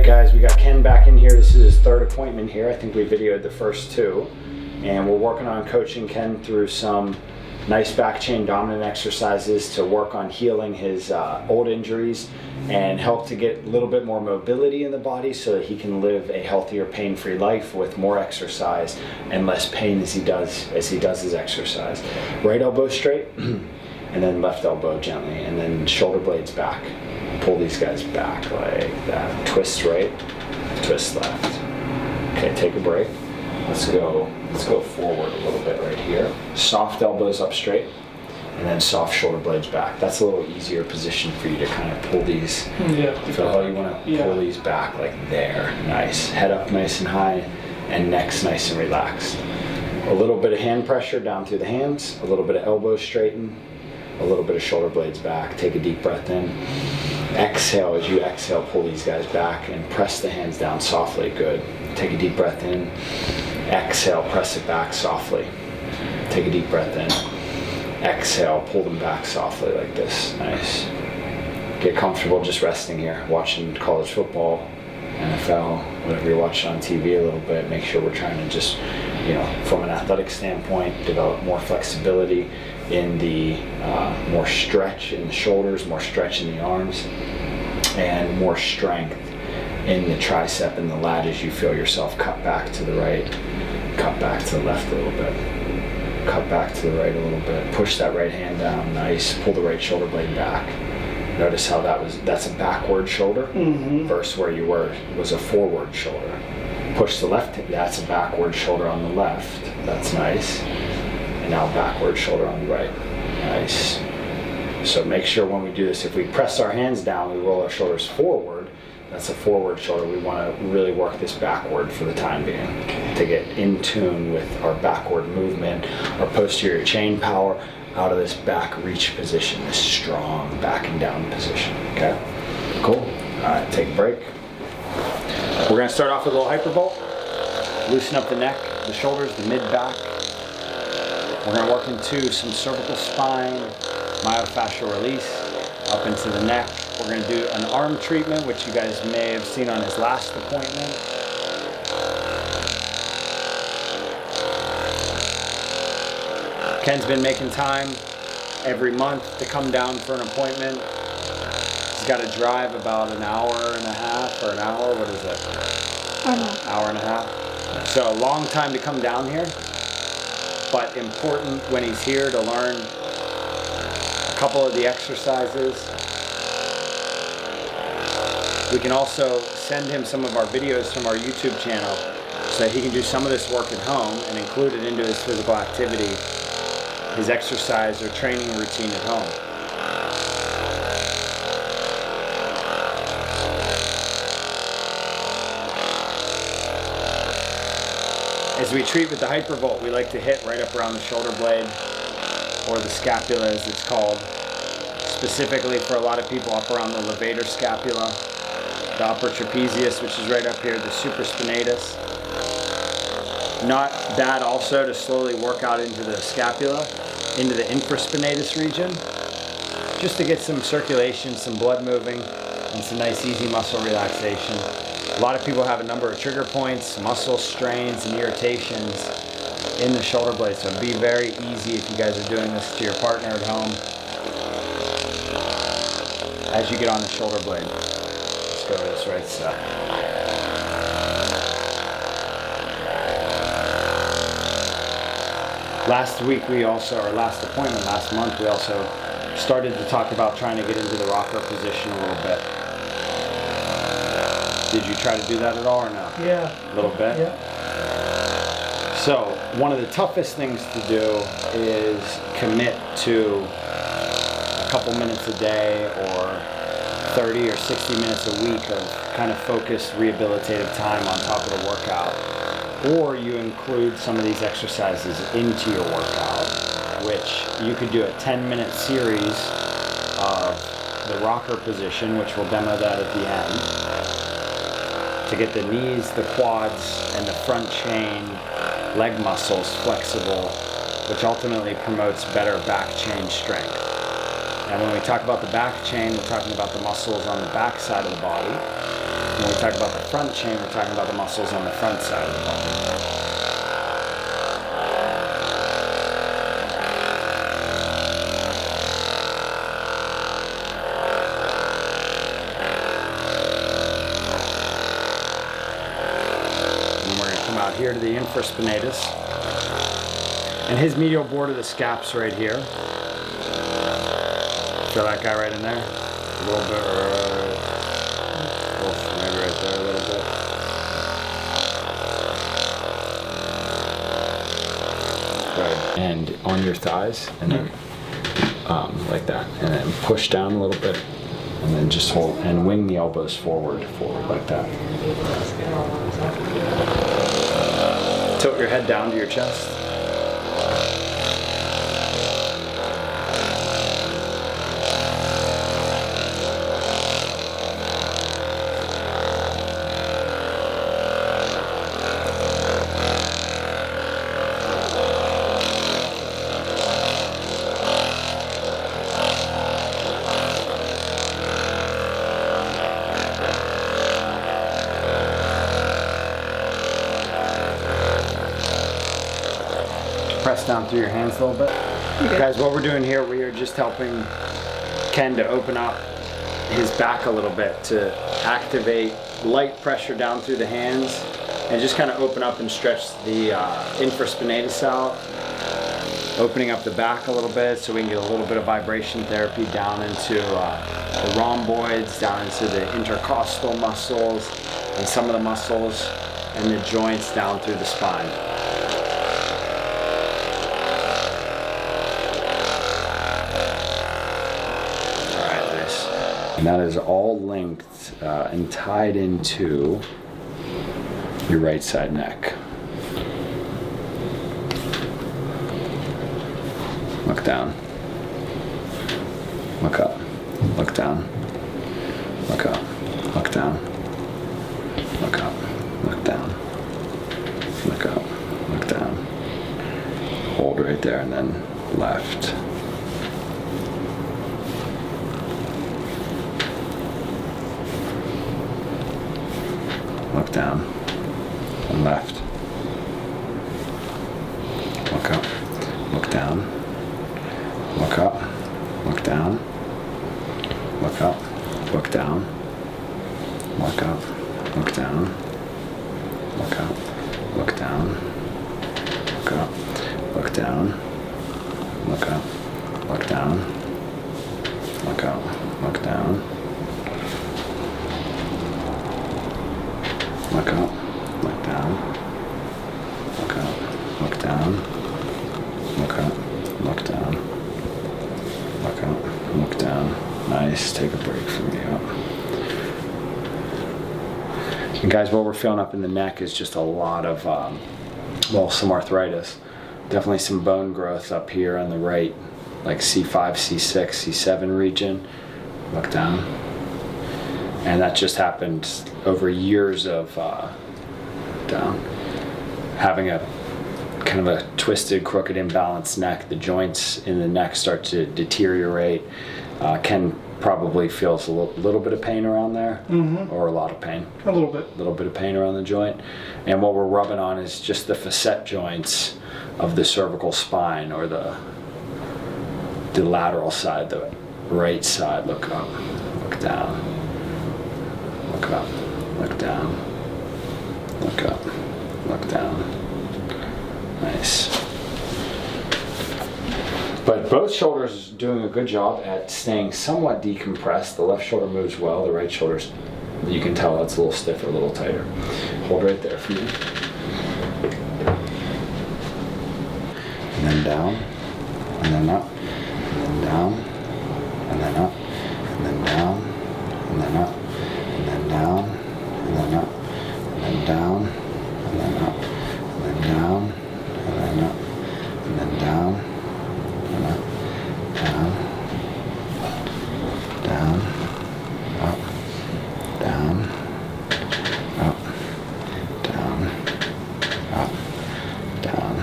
guys, we got Ken back in here. This is his third appointment here. I think we videoed the first two. And we're working on coaching Ken through some nice back chain dominant exercises to work on healing his old injuries and help to get a little bit more mobility in the body so that he can live a healthier, pain-free life with more exercise and less pain as he does his exercise. Right elbow straight, and then left elbow gently, and then shoulder blades back. Pull these guys back like that. Twist right, twist left. Okay, take a break. Let's go forward a little bit right here. Soft elbows up straight, and then soft shoulder blades back. That's a little easier position for you to kind of pull these. Feel how you want to pull these back like there. Nice. Head up nice and high, and neck's nice and relaxed. A little bit of hand pressure down through the hands, a little bit of elbow straighten, a little bit of shoulder blades back. Take a deep breath in. Exhale. As you exhale, pull these guys back and press the hands down softly. Good. Take a deep breath in. Exhale, press it back softly. Take a deep breath in. Exhale, pull them back softly like this. Nice. Get comfortable just resting here, watching college football, NFL, whatever you're watching on TV a little bit. Make sure we're trying to just, from an athletic standpoint, develop more flexibility in the, more stretch in the shoulders, more stretch in the arms, and more strength in the tricep and the lat as you feel yourself cut back to the right, cut back to the left a little bit, cut back to the right a little bit. Push that right hand down, nice. Pull the right shoulder blade back. Notice how that's a backward shoulder versus where you was a forward shoulder. Push the left, that's a backward shoulder on the left. That's nice. And now backward shoulder on the right. Nice. So make sure when we do this, if we press our hands down, we roll our shoulders forward. That's a forward shoulder. We want to really work this backward for the time being to get in tune with our backward movement, our posterior chain power out of this back reach position, this strong backing down position. Okay, cool. All right, take a break. We're going to start off with a little hypervolt. Loosen up the neck, the shoulders, the mid-back. We're going to work into some cervical spine, myofascial release, up into the neck. We're going to do an arm treatment, which you guys may have seen on his last appointment. Ken's been making time every month to come down for an appointment. He's got to drive about an hour and a half or an hour. What is it? Hour and a half. So a long time to come down here, but important when he's here to learn a couple of the exercises. We can also send him some of our videos from our YouTube channel so that he can do some of this work at home and include it into his physical activity, his exercise or training routine at home. As we treat with the hypervolt, we like to hit right up around the shoulder blade, or the scapula as it's called. Specifically for a lot of people, up around the levator scapula, the upper trapezius, which is right up here, the supraspinatus. Not bad also to slowly work out into the scapula, into the infraspinatus region, just to get some circulation, some blood moving, and some nice easy muscle relaxation. A lot of people have a number of trigger points, muscle strains, and irritations in the shoulder blade, so it'd be very easy if you guys are doing this to your partner at home as you get on the shoulder blade. Go to this right side. Last week last appointment, last month, we also started to talk about trying to get into the rocker position a little bit. Did you try to do that at all or no? Yeah. A little bit? Yeah. So, one of the toughest things to do is commit to a couple minutes a day or 30 or 60 minutes a week of kind of focused rehabilitative time on top of the workout. Or you include some of these exercises into your workout, which you could do a 10-minute series of the rocker position, which we'll demo that at the end, to get the knees, the quads, and the front chain leg muscles flexible, which ultimately promotes better back chain strength. And when we talk about the back chain, we're talking about the muscles on the back side of the body. When we talk about the front chain, we're talking about the muscles on the front side of the body. Out here to the infraspinatus, and his medial border of the scap's right here. Feel that guy right in there? A little bit, maybe right there a little bit. Right, and on your thighs, and then like that, and then push down a little bit, and then just hold and wing the elbows forward like that. Tilt your head down to your chest. Press down through your hands a little bit. Okay. Guys, what we're doing here, we are just helping Ken to open up his back a little bit to activate light pressure down through the hands and just kind of open up and stretch the infraspinatus out, opening up the back a little bit so we can get a little bit of vibration therapy down into the rhomboids, down into the intercostal muscles and some of the muscles and the joints down through the spine. And that is all linked and tied into your right side neck. Look down. Look up. Look down. Look up. Look down. Look up. Look down. Look up. Look down. Hold right there and then left. Look down and left. Look up. Look down. Look up. Look down. Look up. Look down. Look up. Look down. Look up. Look down. Look up. Look down. Look up. Look down. Look up. Look down. Look up, look down, look up, look down, look up, look down, look up, look down. Nice, take a break from the up. And guys, what we're feeling up in the neck is just a lot of, well, some arthritis. Definitely some bone growth up here on the right, like C5, C6, C7 region. Look down. And that just happened over years of down. Having a kind of a twisted, crooked, imbalanced neck, the joints in the neck start to deteriorate. Ken probably feels a little bit of pain around there, or a lot of pain. A little bit. A little bit of pain around the joint. And what we're rubbing on is just the facet joints of the cervical spine, or the lateral side, the right side. Look up, look down. Look up, look down, look up, look down. Nice. But both shoulders doing a good job at staying somewhat decompressed. The left shoulder moves well, the right shoulder's, you can tell it's a little stiffer, a little tighter. Hold right there for me. And then down, and then up, and then down, and then up, and then down, and then up. And then down, and then up, and then down, and then up, and then down, and then up, and then down, and up, down, down, up, down, up, down, up, down.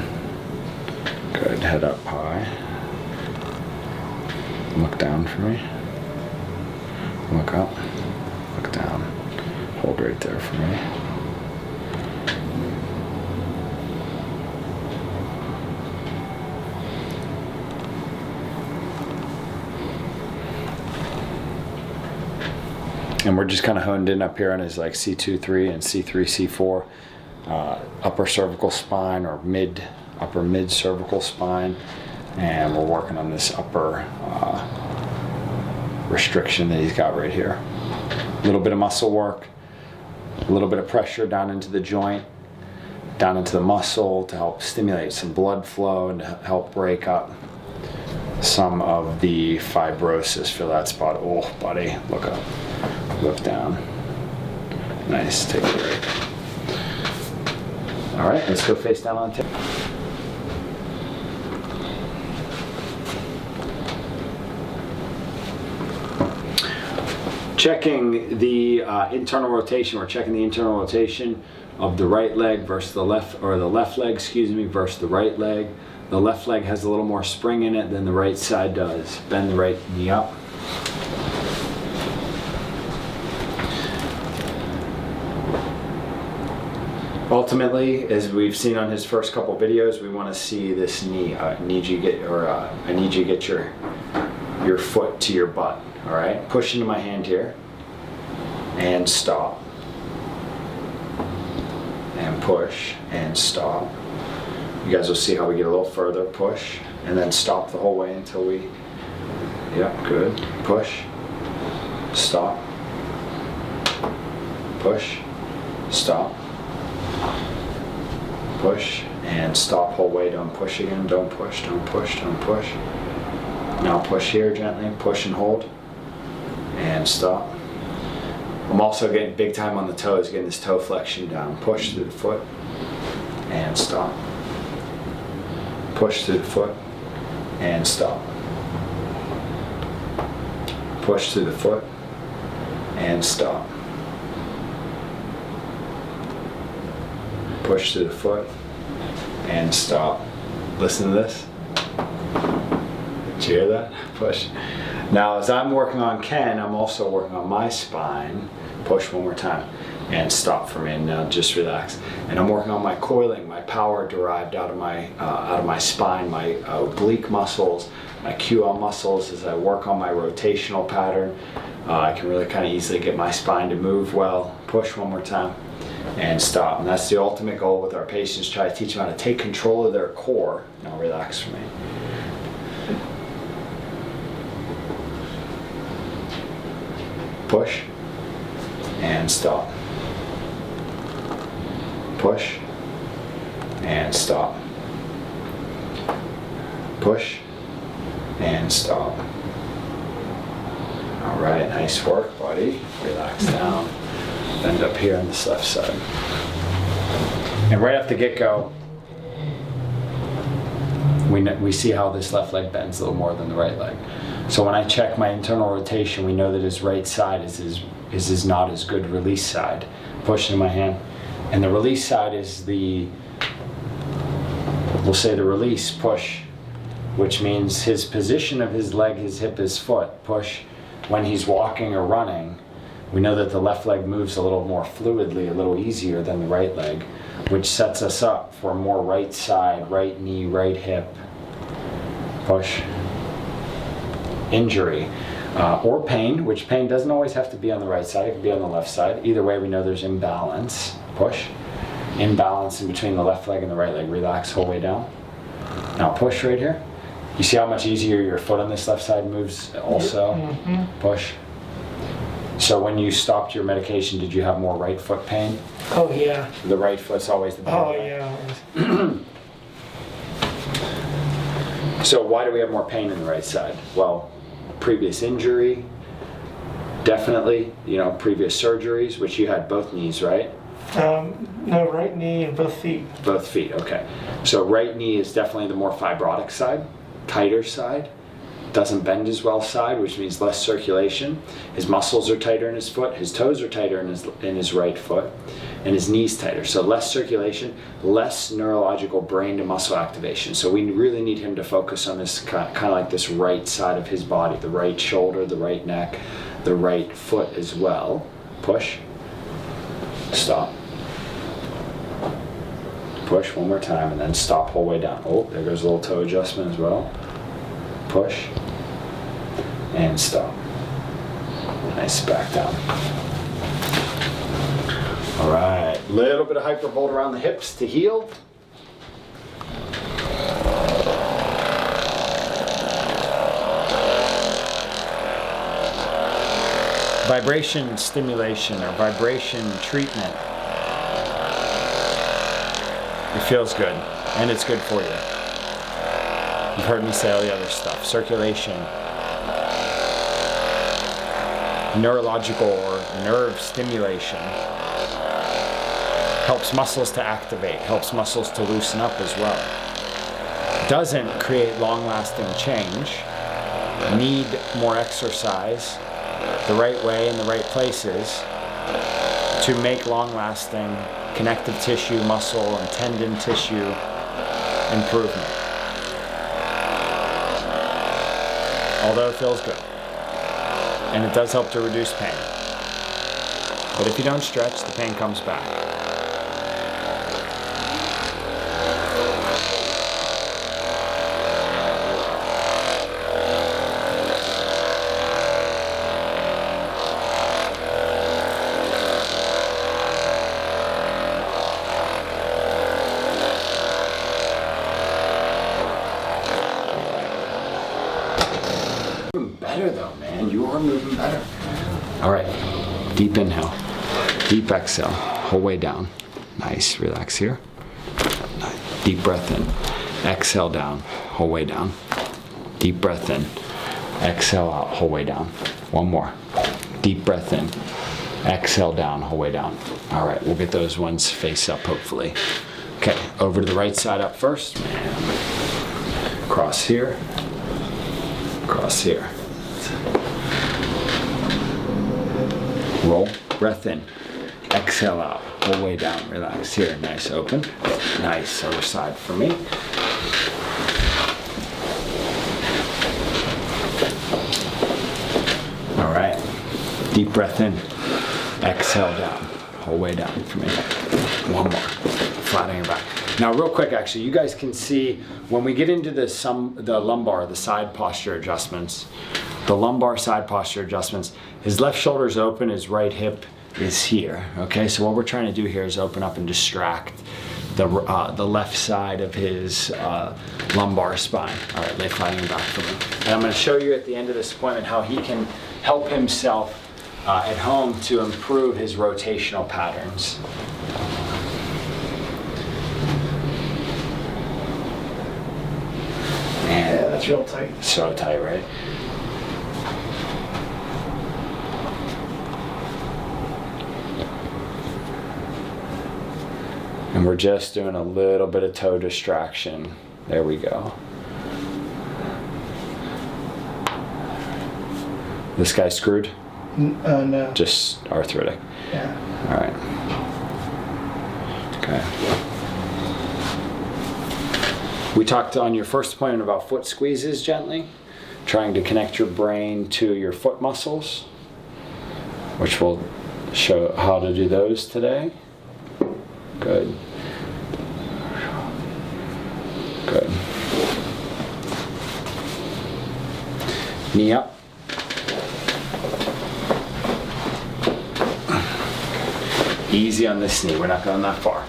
Good, head up high. Look down for me. Look up. Look down. Hold right there for me. And we're just kind of honed in up here on his like C2, 3 and C3, C4, upper cervical spine or upper mid cervical spine. And we're working on this upper restriction that he's got right here. A little bit of muscle work, a little bit of pressure down into the joint, down into the muscle to help stimulate some blood flow and to help break up some of the fibrosis for that spot. Oh, buddy, look up, look down. Nice, take it right. All right, let's go face down on tip. Checking the internal rotation. We're checking the internal rotation of the right leg versus the left, or the left leg, excuse me, versus the right leg. The left leg has a little more spring in it than the right side does. Bend the right knee up. Ultimately, as we've seen on his first couple videos, we want to see this knee. I need you to get your foot to your butt. All right, push into my hand here, and stop, and push, and stop. You guys will see how we get a little further. Push, and then stop the whole way until we, yeah, good. Push, stop, push, stop, push, and stop whole way. Don't push again, don't push, don't push, don't push. Now push here gently, push and hold. And stop. I'm also getting big time on the toes, getting this toe flexion down. Push through the foot and stop. Push through the foot and stop. Push through the foot and stop. Push through the foot and stop. Listen to this. Did you hear that? Push. Now, as I'm working on Ken, I'm also working on my spine. Push one more time and stop for me. And now just relax. And I'm working on my coiling, my power derived out of my spine, my oblique muscles, my QL muscles. As I work on my rotational pattern, I can really kind of easily get my spine to move well. Push one more time and stop. And that's the ultimate goal with our patients. Try to teach them how to take control of their core. Now relax for me. Push and stop. Push and stop. Push and stop. All right, nice work, buddy. Relax down. Bend up here on this left side. And right off the get-go, we see how this left leg bends a little more than the right leg. So when I check my internal rotation, we know that his right side is his not as good release side. Push into my hand. And the release side is we'll say the release, push, which means his position of his leg, his hip, his foot, push. When he's walking or running, we know that the left leg moves a little more fluidly, a little easier than the right leg, which sets us up for more right side, right knee, right hip, push. Injury or pain, which pain doesn't always have to be on the right side, it can be on the left side. Either way, we know there's imbalance. Push. Imbalance in between the left leg and the right leg. Relax whole way down. Now push right here. You see how much easier your foot on this left side moves also? Mm-hmm. Push. So when you stopped your medication, did you have more right foot pain? Oh yeah. The right foot's always the better. Oh yeah. So why do we have more pain in the right side? Well, previous injury, definitely, previous surgeries, which you had both knees, right? No, right knee and both feet. Both feet, okay. So right knee is definitely the more fibrotic side, tighter side, doesn't bend as well side, which means less circulation. His muscles are tighter in his foot, his toes are tighter in his right foot, and his knees tighter. So less circulation, less neurological brain to muscle activation. So we really need him to focus on this kind of like this right side of his body, the right shoulder, the right neck, the right foot as well. Push Stop. Push one more time and then stop whole way down. Oh, there goes a little toe adjustment as well. Push and stop. Nice, back down. All right, little bit of hypervolt around the hips to heal. Vibration stimulation or vibration treatment. It feels good and it's good for you. You've heard me say all the other stuff. Circulation, neurological or nerve stimulation, helps muscles to activate, helps muscles to loosen up as well. Doesn't create long-lasting change. Need more exercise the right way in the right places to make long-lasting connective tissue, muscle, and tendon tissue improvement. Although it feels good. And it does help to reduce pain. But if you don't stretch, the pain comes back. Better though, man. You are moving better. All right. Deep inhale. Deep exhale. Whole way down. Nice. Relax here. Deep breath in. Exhale down. Whole way down. Deep breath in. Exhale out. Whole way down. One more. Deep breath in. Exhale down. Whole way down. All right. We'll get those ones face up, hopefully. Okay. Over to the right side up first. Cross here. Cross here. Roll, breath in, exhale out, whole way down, relax here, nice open, nice, other side for me. All right, deep breath in, exhale down, whole way down for me. One more, flat on your back. Now real quick, actually, you guys can see when we get into the lumbar, the side posture adjustments, the lumbar side posture adjustments, his left shoulder is open, his right hip is here, okay? So what we're trying to do here is open up and distract the left side of his lumbar spine. All right, lay flat on your back for me. And I'm gonna show you at the end of this appointment how he can help himself at home to improve his rotational patterns. Man, Yeah, that's real tight. so tight, right? And we're just doing a little bit of toe distraction. There we go. This guy screwed? No. Just arthritic. Yeah. All right. Okay. We talked on your first appointment about foot squeezes gently, trying to connect your brain to your foot muscles, which we'll show how to do those today. Good. Good. Knee up. Easy on this knee, we're not going that far.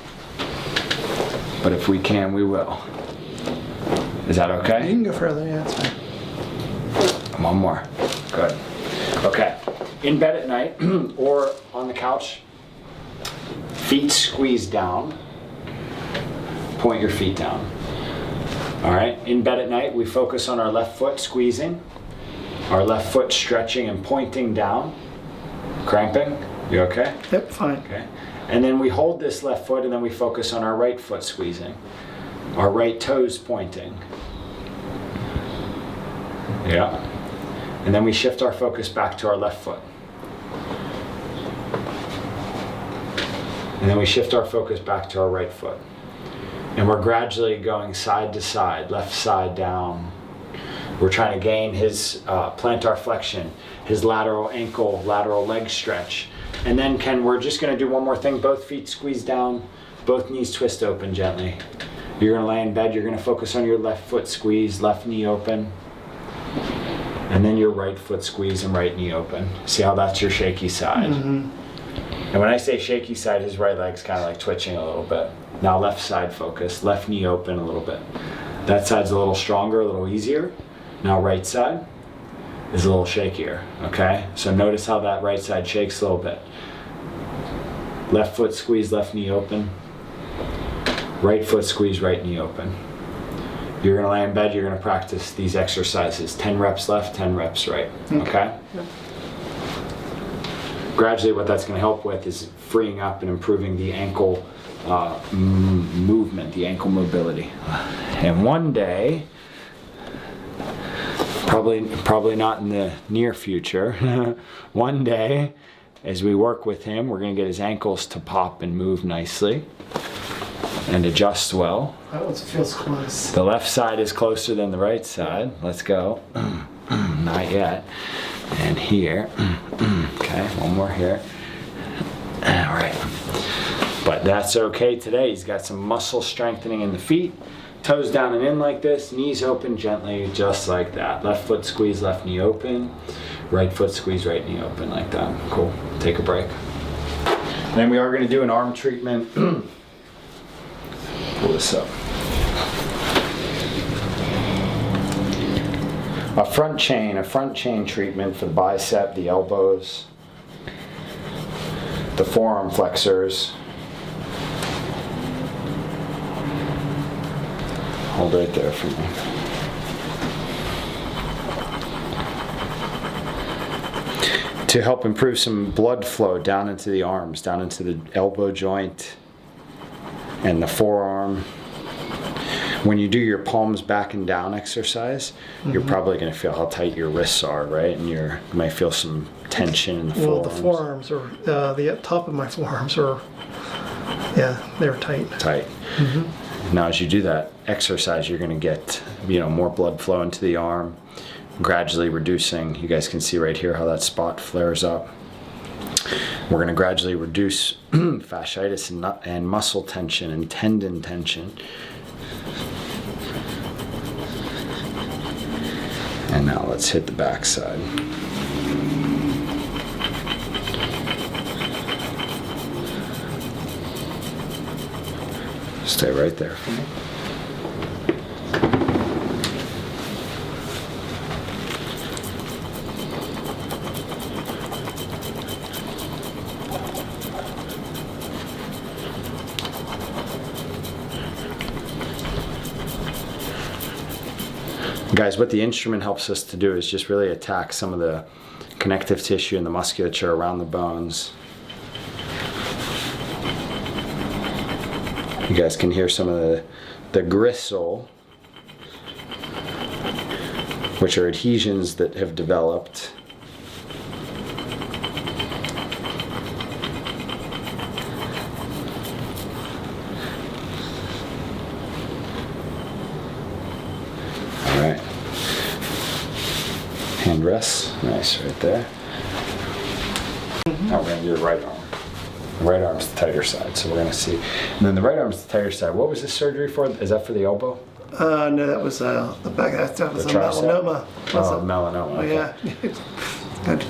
But if we can, we will. Is that You okay? can go further, yeah, that's fine. One more. Good. Okay. In bed at night or on the couch, feet squeezed down. Point your feet down. All right. In bed at night, we focus on our left foot squeezing, our left foot stretching and pointing down. Cramping? You okay? Yep, fine. Okay. And then we hold this left foot and then we focus on our right foot squeezing. Our right toes pointing. Yeah. And then we shift our focus back to our left foot. And then we shift our focus back to our right foot. And we're gradually going side to side, left side down. We're trying to gain his plantar flexion, his lateral ankle, lateral leg stretch, And then Ken, we're just gonna do one more thing. Both feet squeeze down, both knees twist open gently. You're gonna lay in bed, you're gonna focus on your left foot squeeze, left knee open. And then your right foot squeeze and right knee open. See how that's your shaky side? Mm-hmm. And when I say shaky side, his right leg's kind of like twitching a little bit. Now left side focus, left knee open a little bit. That side's a little stronger, a little easier. Now right side is a little shakier, okay? So notice how that right side shakes a little bit. Left foot squeeze, left knee open. Right foot squeeze, right knee open. You're gonna lay in bed, you're gonna practice these exercises. 10 reps left, 10 reps right, okay? Yep. Gradually what that's gonna help with is freeing up and improving the ankle movement, the ankle mobility. And one day, probably not in the near future, one day, as we work with him, we're gonna get his ankles to pop and move nicely and adjust well. That one feels close. The left side is closer than the right side. Let's go. Not yet. And here. Okay, one more here. All right. But that's okay today. He's got some muscle strengthening in the feet. Toes down and in like this. Knees open gently, just like that. Left foot squeeze, left knee open. Right foot squeeze, right knee open like that. Cool. Take a break. Then we are going to do an arm treatment. Pull this up. A front chain treatment for the bicep, the elbows, the forearm flexors. Hold right there for me. To help improve some blood flow down into the arms, down into the elbow joint and the forearm. When you do your palms back and down exercise, you're probably going to feel how tight your wrists are, right? And you might feel some tension in the forearms. Well, the forearms are, the top of my forearms are, yeah, they're tight. Tight. Now as you do that exercise, you're going to get, more blood flow into the arm, gradually reducing. You guys can see right here how that spot flares up. We're going to gradually reduce fasciitis and muscle tension and tendon tension. And now let's hit the back side. Stay right there for me. Guys, what the instrument helps us to do is just really attack some of the connective tissue and the musculature around the bones. You guys can hear some of the gristle, which are adhesions that have developed. Hand rests, nice right there. Now we're going to do the right arm. The right arm's the tighter side, so we're going to see. And then the right arm's the tighter side. What was this surgery for? Is that for the elbow? No, that was the back. That was a melanoma. Melanoma. Okay. Yeah. Good.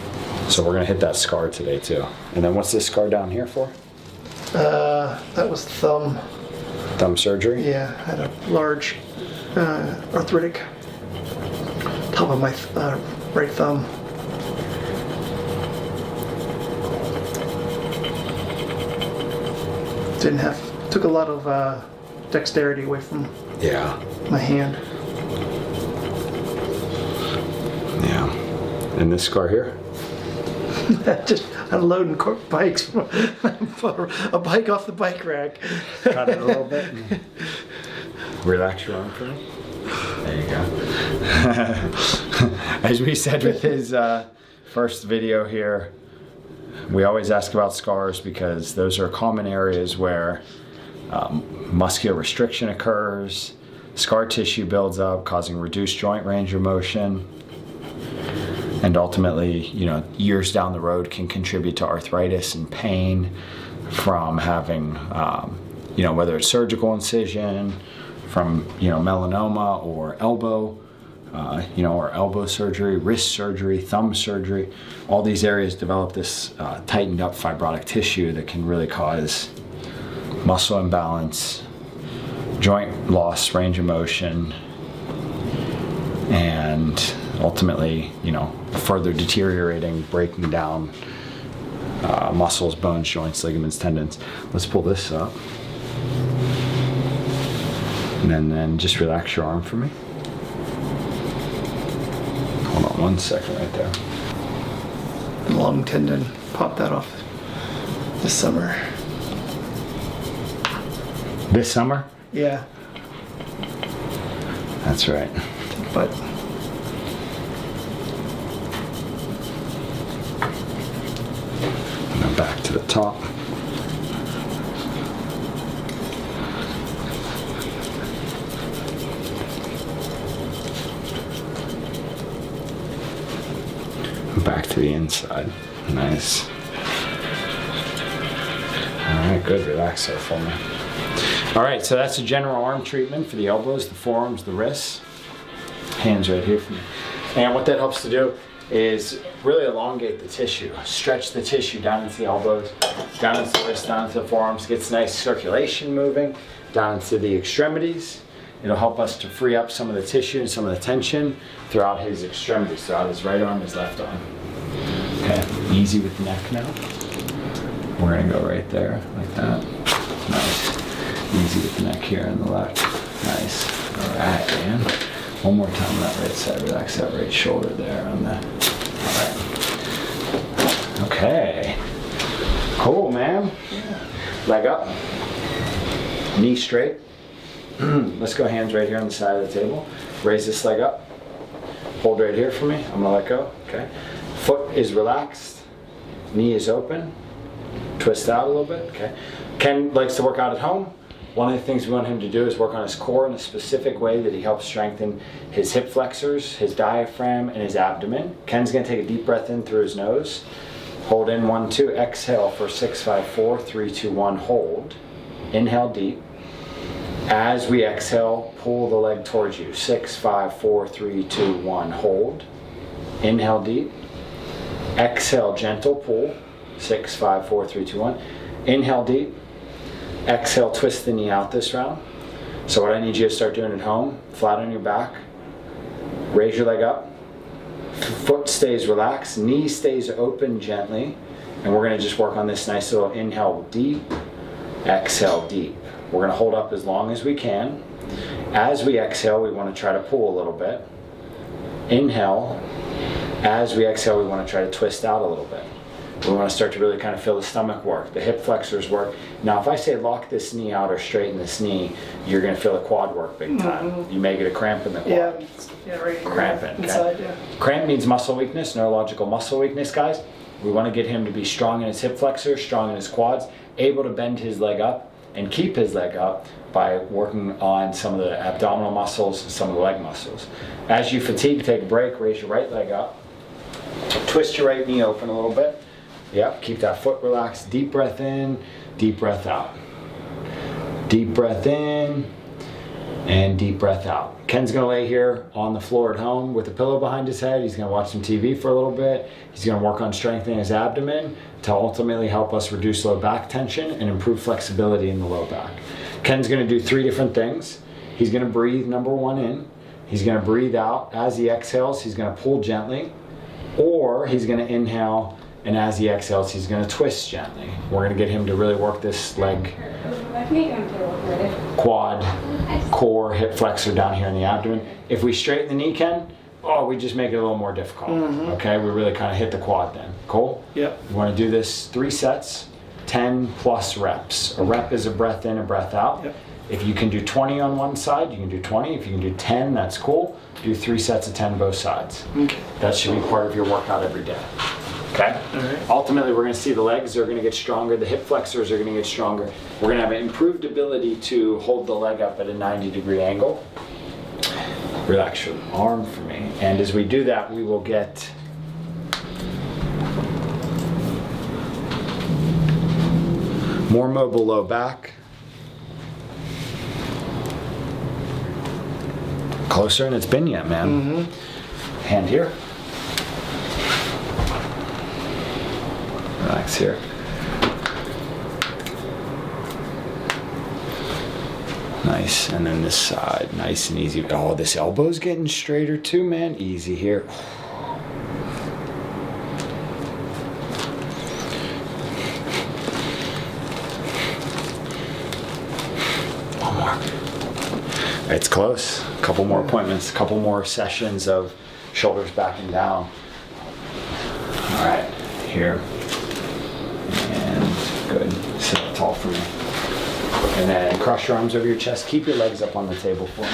So we're going to hit that scar today too. And then what's this scar down here for? That was thumb. Thumb surgery? Yeah, I had a large arthritic top of my right thumb. Took a lot of dexterity away from my hand. Yeah. And this scar here? Just unloading bikes for a bike off the bike rack. Cut it a little bit. Relax your arm for me. There you go. As we said with his first video here, we always ask about scars because those are common areas where muscular restriction occurs, scar tissue builds up, causing reduced joint range of motion. and ultimately, years down the road can contribute to arthritis and pain from having, whether it's surgical incision, from, melanoma or elbow, or elbow surgery, wrist surgery, thumb surgery. All these areas develop this tightened up fibrotic tissue that can really cause muscle imbalance, joint loss, range of motion, and ultimately, further deteriorating, breaking down muscles, bones, joints, ligaments, tendons. Let's pull this up. And then just relax your arm for me. Hold on 1 second right there. Long tendon, pop that off this summer. This summer? Yeah. That's right. But now back to the top. Back to the inside. Nice. Alright, good. Relax there for me. Alright, so that's a general arm treatment for the elbows, the forearms, the wrists. Hands right here for me. And what that helps to do is really elongate the tissue, stretch the tissue down into the elbows, down into the wrists, down into the forearms, gets nice circulation moving, down into the extremities. It'll help us to free up some of the tissue and some of the tension throughout his extremities, throughout his right arm, his left arm. Okay, easy with the neck now. We're gonna go right there, like that. Nice. Easy with the neck here on the left. Nice. All right, man. One more time on that right side. Relax that right shoulder there on the. All right. Okay. Cool, man. Leg up. Knee straight. Let's go hands right here on the side of the table. Raise this leg up. Hold right here for me. I'm gonna let go. Okay. Foot is relaxed. Knee is open. Twist out a little bit. Okay. Ken likes to work out at home. One of the things we want him to do is work on his core in a specific way that he helps strengthen his hip flexors, his diaphragm, and his abdomen. Ken's gonna take a deep breath in through his nose. Hold in 1, 2. Exhale for 6, 5, 4, 3, 2, 1. Hold. Inhale deep. As we exhale, pull the leg towards you. 6, 5, 4, 3, 2, 1. Hold. Inhale deep. Exhale, gentle pull. 6, 5, 4, 3, 2, 1. Inhale deep. Exhale, twist the knee out this round. So what I need you to start doing at home, flat on your back. Raise your leg up. Foot stays relaxed. Knee stays open gently. And we're going to just work on this nice little inhale deep. Exhale deep. We're going to hold up as long as we can. As we exhale, we want to try to pull a little bit. Inhale. As we exhale, we want to try to twist out a little bit. We want to start to really kind of feel the stomach work, the hip flexors work. Now, if I say lock this knee out or straighten this knee, you're going to feel the quad work big time. Mm-hmm. You may get a cramp in the quad. Yeah, right here. Cramping, okay? Inside, yeah. Cramp means muscle weakness, neurological muscle weakness, guys. We want to get him to be strong in his hip flexors, strong in his quads, able to bend his leg up and keep his leg up by working on some of the abdominal muscles and some of the leg muscles. As you fatigue, take a break, raise your right leg up. Twist your right knee open a little bit. Yep, keep that foot relaxed. Deep breath in, deep breath out. Deep breath in, and deep breath out. Ken's gonna lay here on the floor at home with a pillow behind his head. He's gonna watch some TV for a little bit. He's gonna work on strengthening his abdomen to ultimately help us reduce low back tension and improve flexibility in the low back. Ken's gonna do 3 different things. He's gonna breathe number 1 in. He's gonna breathe out. As he exhales, he's gonna pull gently, or he's gonna inhale, and as he exhales, he's gonna twist gently. We're gonna get him to really work this leg, quad, core, hip flexor down here in the abdomen. If we straighten the knee, Ken, we just make it a little more difficult. Mm-hmm. Okay, we really kind of hit the quad then. Cool? Yep. You wanna do this 3 sets, 10 plus reps. A rep is a breath in, a breath out. Yep. If you can do 20 on one side, you can do 20. If you can do 10, that's cool. Do 3 sets of 10 both sides. Okay. That should be part of your workout every day. Okay? All right. Ultimately, we're going to see the legs are going to get stronger, the hip flexors are going to get stronger. We're going to have an improved ability to hold the leg up at a 90-degree angle. Relax your arm for me. And as we do that, we will get More mobile low back. Closer than it's been yet, man. Hand here. Relax here. Nice, and then this side, nice and easy. Oh, this elbow's getting straighter too, man. Easy here. One more. It's close. A couple more appointments, a couple more sessions of shoulders back and down. All right, here. And good. Sit up tall for me. And then cross your arms over your chest. Keep your legs up on the table for me.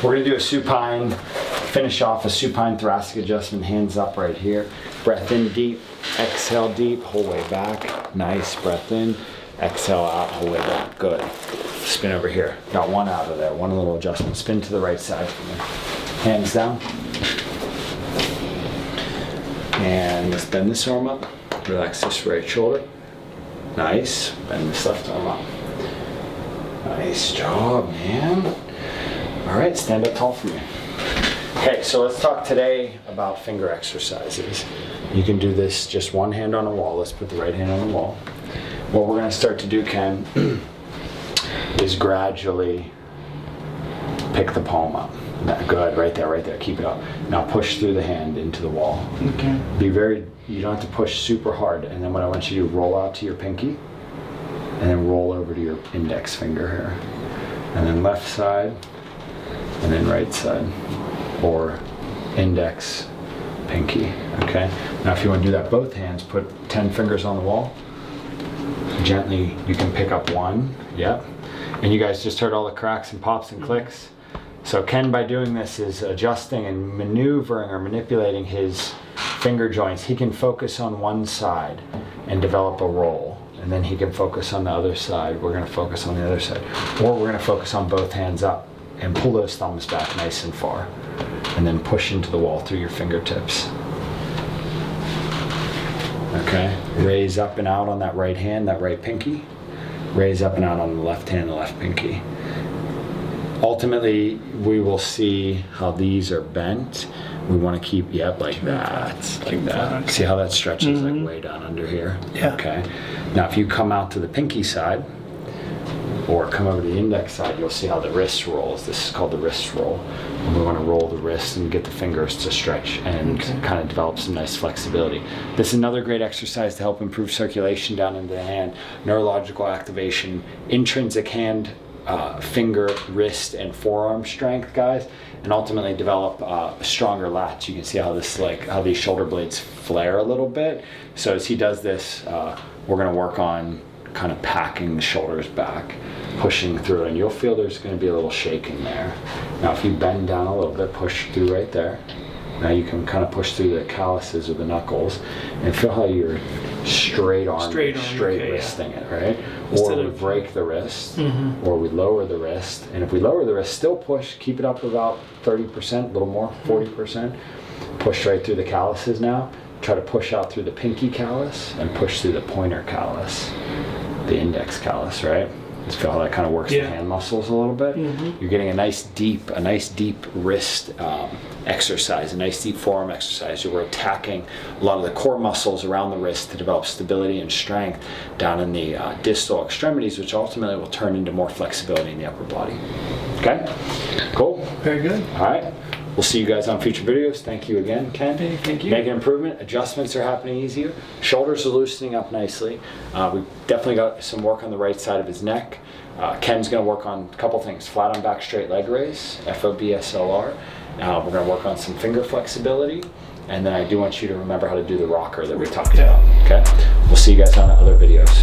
We're gonna do a supine, finish off a supine thoracic adjustment, hands up right here. Breath in deep, exhale deep, whole way back. Nice, breath in, exhale out, whole way back, good. Spin over here, got one out of there, one little adjustment. Spin to the right side for me. Hands down. And let's bend this arm up, relax this right shoulder. Nice, bend this left arm up. Nice job, man. All right, stand up tall for me. Okay, so let's talk today about finger exercises. You can do this just one hand on a wall. Let's put the right hand on the wall. What we're gonna start to do, Ken, is gradually pick the palm up. Good, right there, keep it up. Now push through the hand into the wall. Okay. You don't have to push super hard, and then what I want you to do, roll out to your pinky, and then roll over to your index finger here. And then left side, and then right side. Or index, pinky, okay? Now if you want to do that both hands, put 10 fingers on the wall. Gently, you can pick up one, yep. And you guys just heard all the cracks and pops and clicks. So Ken, by doing this, is adjusting and maneuvering or manipulating his finger joints. He can focus on one side and develop a roll. And then he can focus on the other side. We're gonna focus on the other side. Or we're gonna focus on both hands up and pull those thumbs back nice and far. And then push into the wall through your fingertips. Okay, raise up and out on that right hand, that right pinky. Raise up and out on the left hand, the left pinky. Ultimately, we will see how these are bent. We want to keep, yep, like that, like that. See how that stretches like way down under here? Yeah. Okay. Now, if you come out to the pinky side, or come over to the index side, you'll see how the wrist rolls. This is called the wrist roll. And we want to roll the wrist and get the fingers to stretch and kind of develop some nice flexibility. This is another great exercise to help improve circulation down into the hand, neurological activation, intrinsic hand, finger, wrist, and forearm strength, guys, and ultimately develop a stronger lats. You can see how this, like, how these shoulder blades flare a little bit. So as he does this, we're going to work on kind of packing the shoulders back, pushing through, and you'll feel there's going to be a little shake in there. Now if you bend down a little bit, push through right there. Now you can kind of push through the calluses or the knuckles and feel how you're straight wristing it, right? Or we break the wrist, or we lower the wrist. And if we lower the wrist, still push, keep it up about 30%, a little more, 40%. Push right through the calluses now. Try to push out through the pinky callus and push through the pointer callus, the index callus, right? Just feel how that kind of works the hand muscles a little bit. You're getting a nice deep wrist exercise, a nice deep forearm exercise. We're attacking a lot of the core muscles around the wrist to develop stability and strength down in the distal extremities, which ultimately will turn into more flexibility in the upper body. Okay? Cool? Very good. All right. We'll see you guys on future videos. Thank you again, Ken. Thank you. Make an improvement. Adjustments are happening easier. Shoulders are loosening up nicely. We've definitely got some work on the right side of his neck. Ken's going to work on a couple things. Flat on back straight leg raise, FOBSLR. We're going to work on some finger flexibility. And then I do want you to remember how to do the rocker that we talked about. Okay? We'll see you guys on other videos.